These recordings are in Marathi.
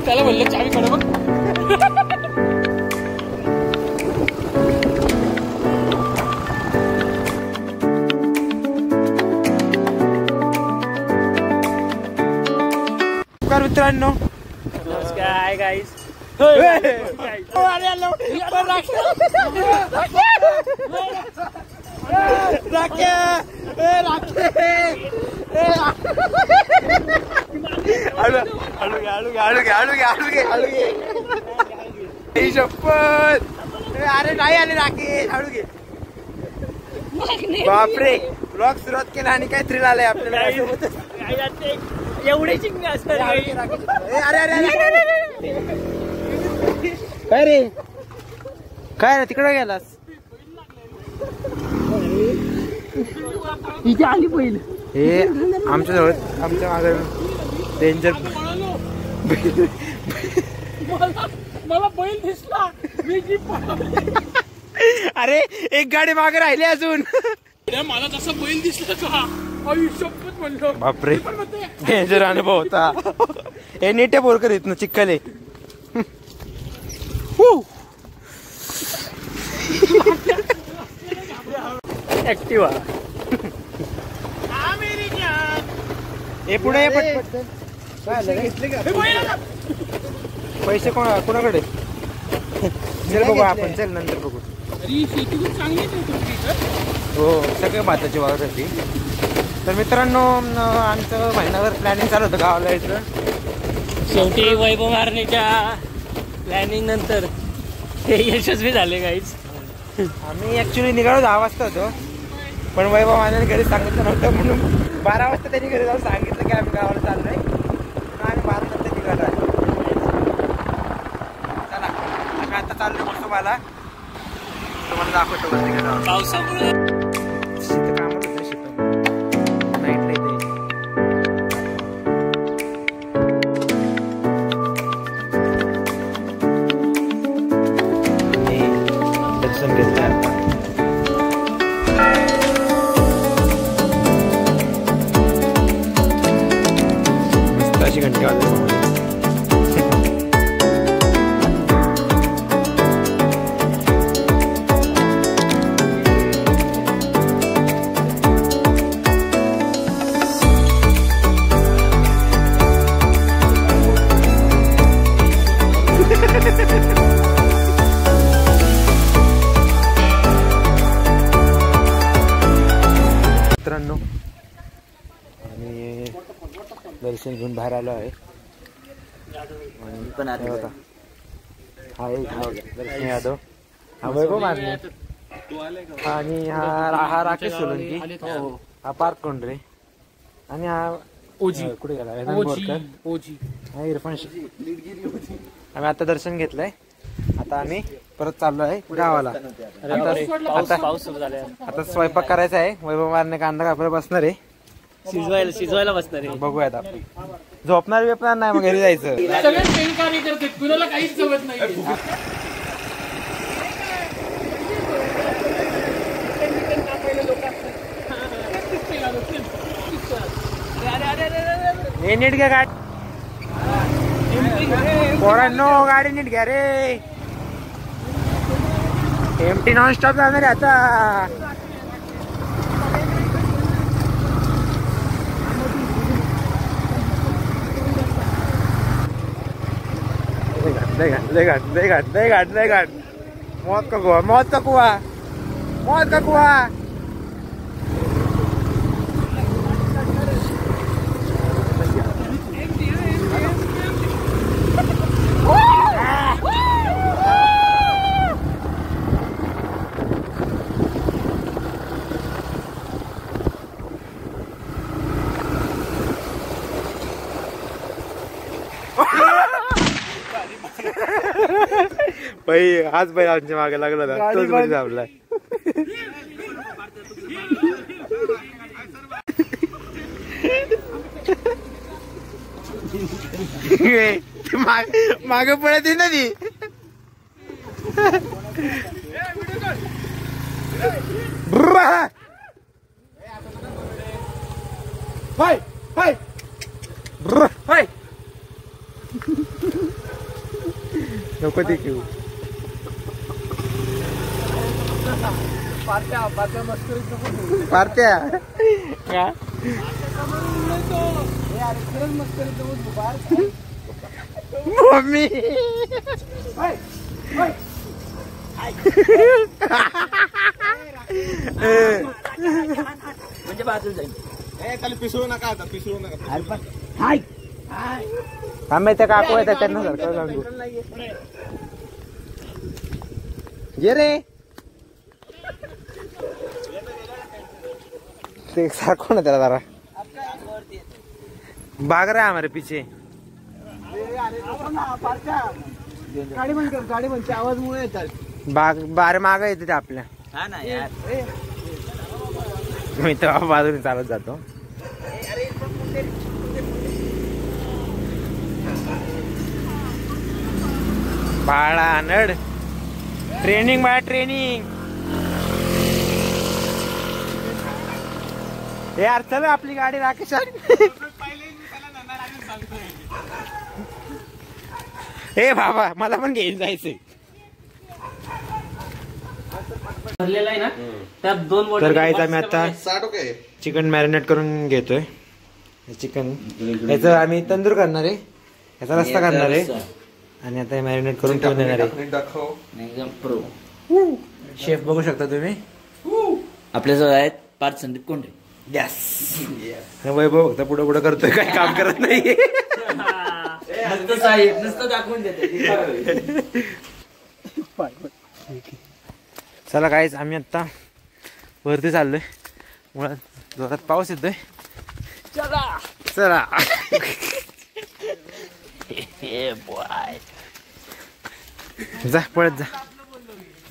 त्याला म्हणलं चावी कडे बघ. मित्रांनो काय गाईस शपथ. अरे नाही आले राकेश, हळू घे. बापरे, ब्लॉग सुरुवात केला आणि काय थ्रिल आलंय आपल्याला. एवढे चिंग असतात. काय रे, काय रे तिकडे गेलास? इथे आली पहिलं. हे आमच्या जवळ, आमच्या मागे डेंजर. मला बैल दिसला. अरे एक गाडी मागे राहिली अजून. मला तसा बैल दिसला का आयुष्यपत म्हणलो. बापरे, डेंजर अनुभव होता. हे नीट बोर करीत ना चिक्कले. ऍक्टिवा. हे पुढे पैसे कोणाकडे? चल बघू आपण, चल नंतर बघू. हो, सगळे भाताची वावर होती. तर मित्रांनो, आमचं महिनाभर प्लॅनिंग चालू होतं गावाला यायचं. शेवटी वैभव मारण्याच्या प्लॅनिंग नंतर ते यशस्वी झाले गाईच. आम्ही ऍक्च्युली निघालो 10 वाजता होतो, पण वैभव मारण्याने घरी सांगितलं नव्हतं म्हणून 12 वाजता त्यांनी घरी जाऊन सांगितलं की आम्ही गावाला चाललोय. आम्ही 12 नंतर निघालो आहे. चला, आम्ही आता चाललो मग तुम्हाला दाखवतो. पावसामुळे शेत कामच होतं, शेत नाईटला इथे. दर्शन घेतलं आता. मस्त अशी घंटी वाजवली. मित्रांनो, आम्ही दर्शन घेऊन बाहेर आलो आहे. पण हा एक दर्शन यादव, हा वैभव मारणे आणि हा राकेश सोलंकी, हा पार्क कोंडरे आणि हा ओजी. कुठे गेला? ओजी. हा इरफान. आम्ही आता दर्शन घेतलंय. आता आम्ही परत चाललो आहे गावाला. आता स्वयंपाक करायचा आहे. वैभव मारणे कांदा कापायला बसणार आहे. शिजवायला बसणार आहे. बघूयात आपण. झोपणार बिपणार नाही, मग घरी जायचं. कुणाला काहीच जमत नाही. हे नीट घ्या गाडी. पोरांनो, गाडी नीट घ्या रे. एमटी नॉन स्टॉप जाणार आहे आता. लय घाट. मौत का कुआ. बाई आज बाई आमच्या मागे लागला ना, तोच बरी दाबलाय. मागे पडत आहे ना ती. नको ते घेऊ. पार्ट्या मम्मी म्हणजे बाजूला जाईल. पिसळू नका आता, पिसळू नका. आम्ही त्या काकू आहे त्यांना सारखं सांगू. ये रे ते सारखो ना त्याला जरा भाग रहा है हमारे पीछे. गाडी बंद कर, गाडी बंद. आवाज मुळे येतात. बारे माग येते ते आपल्या. हा ना यार. मी तर बाजूने चालत जातो. बाळा नड ट्रेनिंग बाळा ट्रेनिंग. यार चल आपली गाडी राकेश. हे बाबा मला पण घेऊन जायचंय. भरलेला आहे ना त्यात 2 बोट. तर गाईज आम्ही आता चिकन मॅरिनेट करून घेतोय. चिकन याचं आम्ही तंदूर करणार आहे, याचा रस्ता करणार आहे आणि आता हे मॅरिनेट करून ठेवून देणार आहे. एकदम प्रो शेफ बघू शकता तुम्ही आपल्याजवळ आहेत पार्थ संदीप कोंडे. यस. वैभव फक्त पुढे पुढे करतोय, काही काम करत नाही. नुसतं दाखवून देते. चला गाईज आम्ही आता वरती चाललोय, मुळात जोरात पाऊस येतोय. चला जा पळत जा,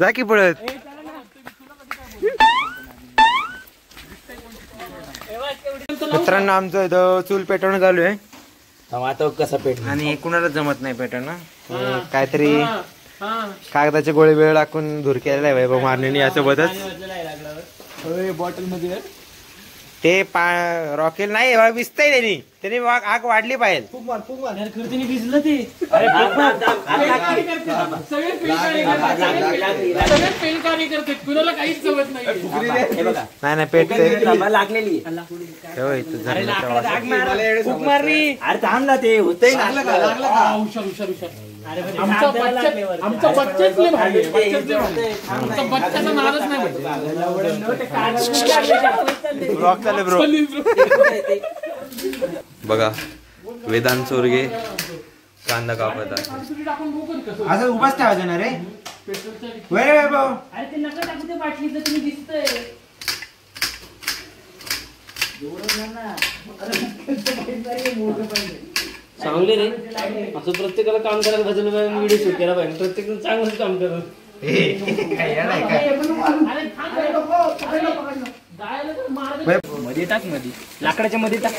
जा की पळत. मित्रांनो आमचं इथं चूल पेटवणं चालू आहे आता कसा पेट आणि कुणाला जमत नाही पेटवणं. काहीतरी कागदाचे गोळे वेळ टाकून धूर केलेला आहे वैभव मारण्याने यासोबतच. बॉटल मध्ये ते रॉकेल नाही विसतंय त्याने आग वाढली पाहिजे. भिजलं ते. सगळे पेल कार्य करते, कुणाला काहीच जमत नाही. नाही पेटतंय लागलेली. अरे थांब ना ते होतंय. हुशार हुशार हुशार. आमचा बच्चाच लय भारी आहे. आमचा बच्चाचा नादच नाही बघा वेदांत चोरगे कांदा कापत आहे. असं उभाच ठेवायचं ना रे. वैभव अरे ते नका टाकू ते बाटलीचं, तुम्ही दिसतंय. चांगले रे असं प्रत्येकाला काम करायला भजन व्हिडिओ शूट केला पाहिजे. प्रत्येक चांगलंच काम करत. मध्ये टाक, मध्ये लाकडाच्या मध्ये टाक.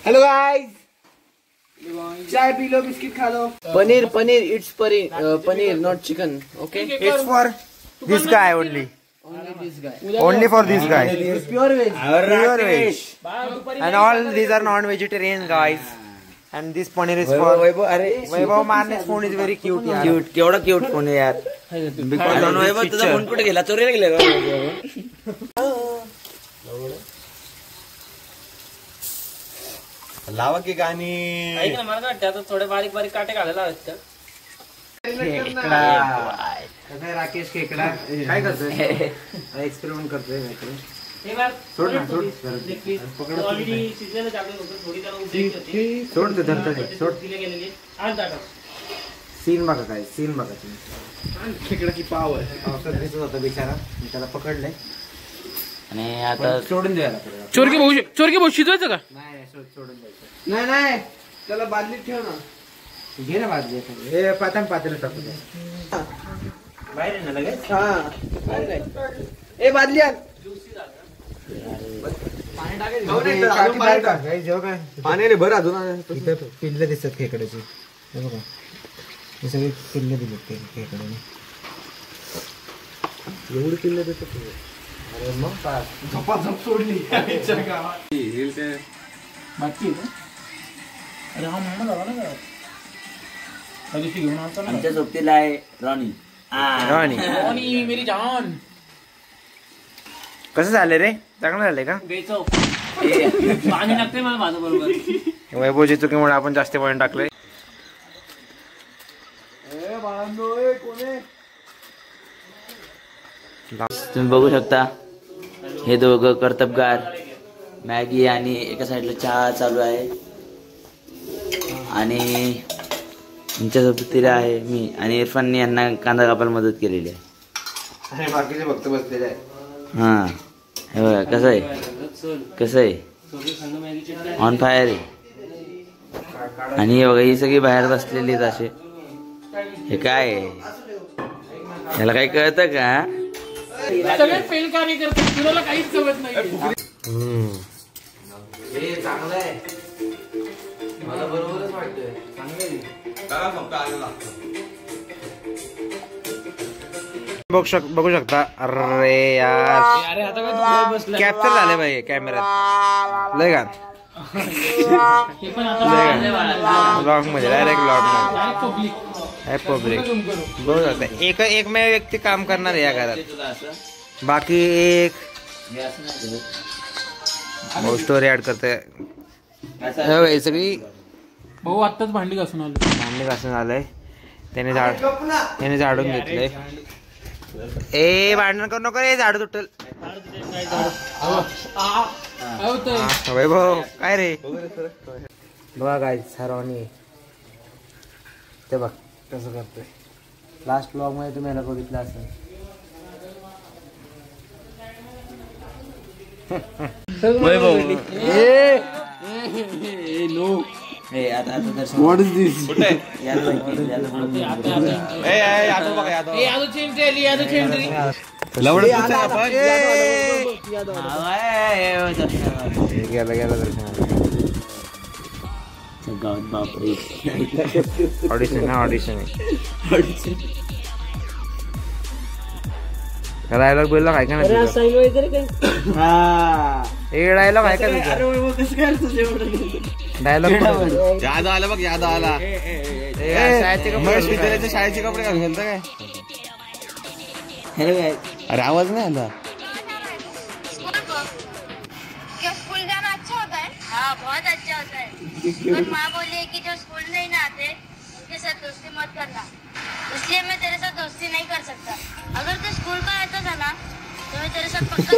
हॅलो गाईज, चाय पी लो, बिस्किट खा low. Paneer paneer it's paneer not chicken. Okay it's for this guy only. Only for this guy. Pure veg. Pure veg. And all these are non-vegetarian guys. And this paneer is for Vaibhav Marne's phone is very cute. Cute, केवढा क्यूट फोन आहे यार. Because तुझा फोन कुठे गेला? चोरीला गेला का? लावा की गाणी. ऐक ना, मला काय वाटतं आता थोडे बारीक बारीक काटे घालायला हवेत का? राकेश खेकडा काय करतोय? एक्सपेरिमेंट करतोय. सोड ना, सोड. सोड ते धरतोय. सोड. सीन बघा काय, सीन बघा तुम्ही. खेकडा की पाव आहे. पावसात दिसत होता बिचारा, मी त्याला पकडलंय आणि आता सोडून द्यायला पडेल. चोरकी भाऊ शिजवायचं का? नाही सोडून द्यायचं. नाही त्याला बादलीत ठेव ना. घे ना बाजली. हे पातळ टाकू द्या. बाहेर ना लगेच. ए बादली आण. पाण्याने भर अजून पिल्ल दिसतात खेकड्याची. हे बघा, हे सगळे पिल्ल दिलेत खेकड्याने. एवढी पिल्ल देतात. अरे मग झपाझप सोडली. बाकी अरे हा महिना झाला ना. त्या दिवशी घेऊन आलतो ना. आमच्या सोबतीला आहे रॉनी. रॉनी आणि मेरी जान. कसं झालं रे? चांगलं झालंय का? पाणी लागते मला माझं बरोबर. वैभवची चुकीमुळे आपण जास्त पॉईंट टाकले. तुम्ही बघू शकता हे दोघं कर्तबगार. मॅगी आणि एका साईडला चहा चालू आहे. आणि तुमच्या सोबतीला आहे मी. आणि इरफानने यांना कांदा कापायला मदत केलेली आहे. आणि बाकीचे फक्त बसलेले आहे. हा हे बघा कसं आहे ऑन फायर आहे. आणि हे बघा ही सगळी बाहेर बसलेली आहेत असे. हे काय आहे? याला काही कळतं का? सगळे फेल कार्य करतात. कुणाला काहीच कळत नाही. हे चांगलं आहे. मला बरोबरच वाटतंय. बघू शकता. अरे यार अरे आता काय बसलं. कॅप्चर झाले भाई कॅमेऱ्यात. लय गाण हे पण आता ब्लॉग मध्ये डायरेक्ट ब्लॉग मध्ये पब्लिक पब्लिक बघू शकता. एकमेव व्यक्ती काम करणार आहे या घरात. बाकी एक स्टोरी ऍड करते. सगळी भाऊ आत्ताच भांडी घासून आलो. भांडी घासून आलंय. त्याने झाडून घेतलंय. ए भांडण करू नको रे. झाड तुटल. वैभव काय रे? बघा काय सर्वांनी ते बघ कसं करतोय. लास्ट ब्लॉग मध्ये तुम्ही याला बघितलं असेल. व्हॉट इज दिस? गेला ऑडिशन ऑडिशन डायलॉग बोलला काय का नाही? डायलॉग आहे का डायलॉग याद आला बघ. याद आला. शाळेचे कपडे घालून गेलता काय? अरे आवाज नहीं आता. स्कूल जाना अच्छा होता है? हाँ बहुत अच्छा होता है. पर माँ बोली है कि जो स्कूल नहीं ना आते उसके साथ दोस्ती मत करना. इसलिए मैं तेरे साथ दोस्ती नहीं कर सकता. अगर तू स्कूल का आता था ना तो मैं तेरे साथ पक्का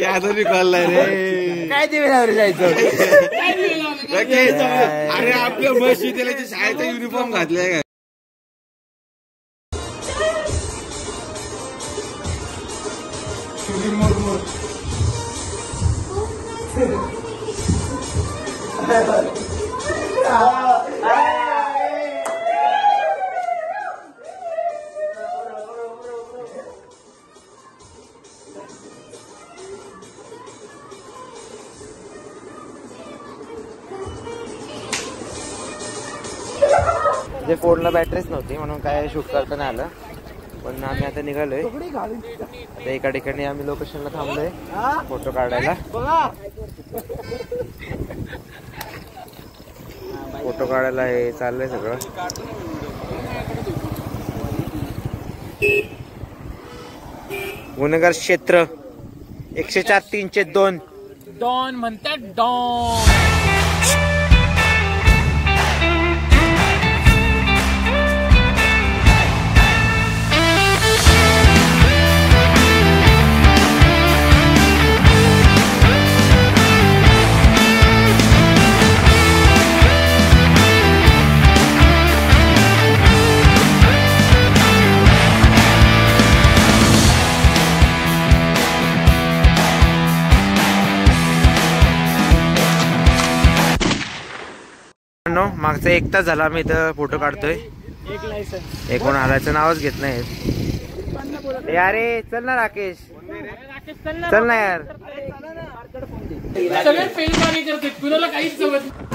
याद भी कॉल रे. काय ते जायचं. अरे आपल्या बस विद्यालयाच्या शाळेचा युनिफॉर्म घातलाय का? जे फोनला बॅटरीच नव्हती म्हणून काय शूट करता नाही आलं. पण आम्ही आता निघालोय. आता एका ठिकाणी आम्ही लोकेशनला थांबलोय फोटो काढायला. फोटो काढायला हे चाललंय सगळं. गुन्हेगार क्षेत्र 104-302 डॉन म्हणतात डॉन. मागचा 1 तास झाला आम्ही इथं फोटो काढतोय. एक कोण हालायचं नावच घेत नाही. अरे चल ना राकेश. चल ना यार. सगळे फेल कार्य करतात. कुणाला काहीच जमत